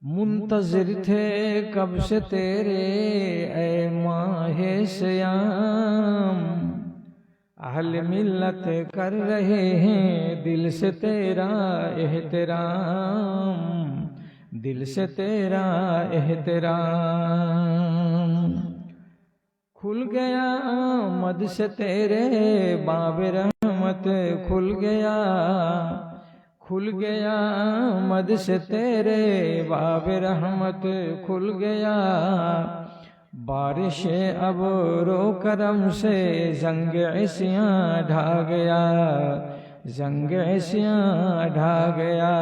मुंतजिर थे कब से तेरे ऐ माहे श्याम, अहल मिल्लत कर रहे हैं दिल से तेरा एहतराम, दिल से तेरा एहतराम। खुल गया मद से तेरे बाब रहमत, खुल गया मद से तेरे बाब रहमत, खुल गया बारिश अब रो करम से जंग इस्यां ढा गया, जंग इस्यां ढा गया।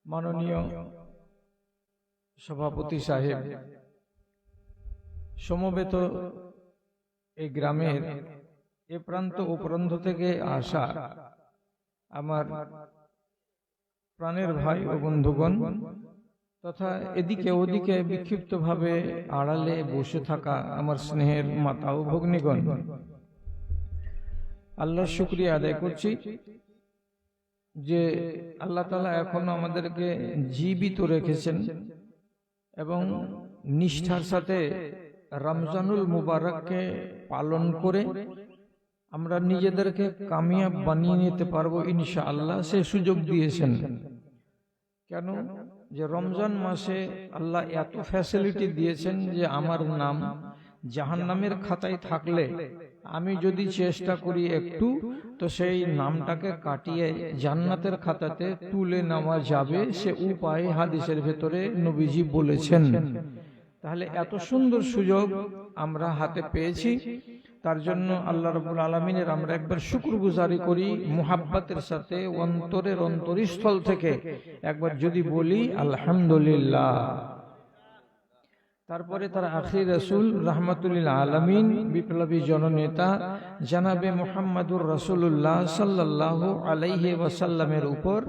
माननीय सभापति साहेब, সমবেত এই গ্রামের এ প্রান্ত ও প্রান্ত থেকে আসা আমার প্রাণের ভাই ও বন্ধুগণ, তথা এদিকে ওদিকে বিক্ষিপ্তভাবে আড়ালে বসে থাকা আমার স্নেহের মাতা ও ভগ্নীগণ, আল্লাহর শুকরিয়া আদায় করছি যে আল্লাহ তাআলা এখনো আমাদেরকে জীবিত রেখেছেন এবং নিষ্ঠার সাথে রমজানুল মুবারককে পালন করে আমরা নিজেদেরকে কামিয়াব বানিয়ে নিতে পারবো ইনশাআল্লাহ, সে সুযোগ দিয়েছেন। কেন যে রমজান মাসে আল্লাহ এত ফ্যাসিলিটি দিয়েছেন যে আমার নাম জাহান্নামের খাতায় থাকলে আমি যদি চেষ্টা করি একটু, তো সেই নামটাকে কাটিয়ে জান্নাতের খাতাতে তুলে নেওয়া যাবে, সে উপায় হাদিসের ভেতরে নবীজি বলেছেন। তাহলে এত সুন্দর সুযোগ আমরা হাতে পেয়েছি, তার জন্য আল্লাহ রাব্বুল আলামিনের আমরা একবার শুকরগুজারি করি মুহাব্বতের সাথে, অন্তরের অন্তরস্থল থেকে একবার যদি বলি আলহামদুলিল্লাহ। তারপরে তার আখির রাসূল রাহমাতুল আলামিন বিপ্লবী জননেতা জনাবে মুহাম্মদুর রাসূলুল্লাহ সাল্লাল্লাহু আলাইহি ওয়াসাল্লামের উপর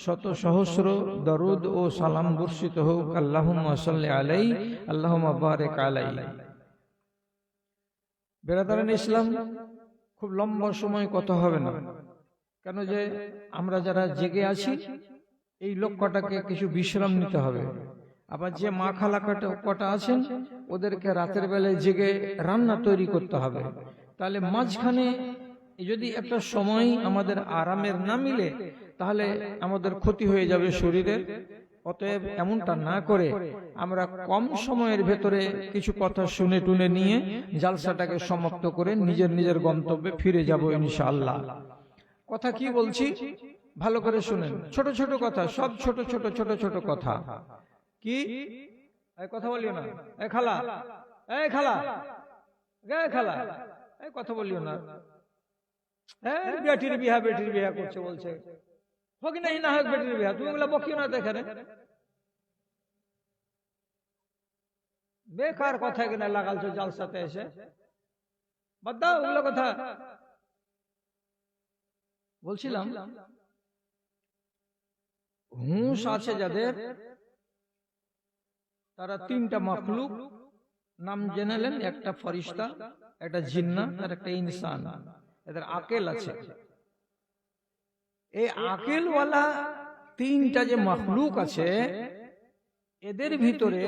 শত সহস্র দরুদ ও সালাম বর্ষিত হোক। আল্লাহুম্মা সাল্লি আলাইহি আল্লাহুম্মা বারিক আলাইহি। বেরাদারান ইসলাম, খুব লম্বা সময় কথা হবে না, কেন যে আমরা যারা জেগে আছি এই লক্ষ্যটাকে কিছু বিশ্রাম নিতে হবে। আবার যে মা খালা কটা আছেন ওদেরকে রাতের বেলায় জেগে রান্না তৈরি করতে হবে। তাহলে মাঝখানে যদি একটা সময় আমাদের আরামের না মিলে তাহলে আমাদের ক্ষতি হয়ে যাবে শরীরের। অতএব এমনটা না করে আমরা কম সময়ের ভেতরে কিছু কথা শুনে টুনে নিয়ে জালসাটাকে সমাপ্ত করে নিজের নিজের গন্তব্যে ফিরে যাব ইনশাআল্লাহ। কথা কি বলছি ভালো করে শুনেন, ছোট ছোট কথা, সব ছোট ছোট ছোট ছোট কথা। কি কথা বলিও না, এ খালা, এই খালা, খালা, এই কথা বলিও না, বেটির বিহা করছে, বলছে হোক নাই না হোক বেটির বিহা, তুমি ওগুলা বকিও না। দেখেন বেকার কথা কিনা লাগালছো জালসাতে এসে, বাদ দাও ওগুলো কথা। বলছিলাম হুঁশ আছে যাদের, তারা তিনটা মাখলুক নাম জেনেলেন, একটা ফরিস্তা, একটা জিন্নাত আর একটা ইনসান। এদের আকেল আছে। এই আকেলওয়ালা তিনটা যে মাখলুক আছে এদের ভিতরে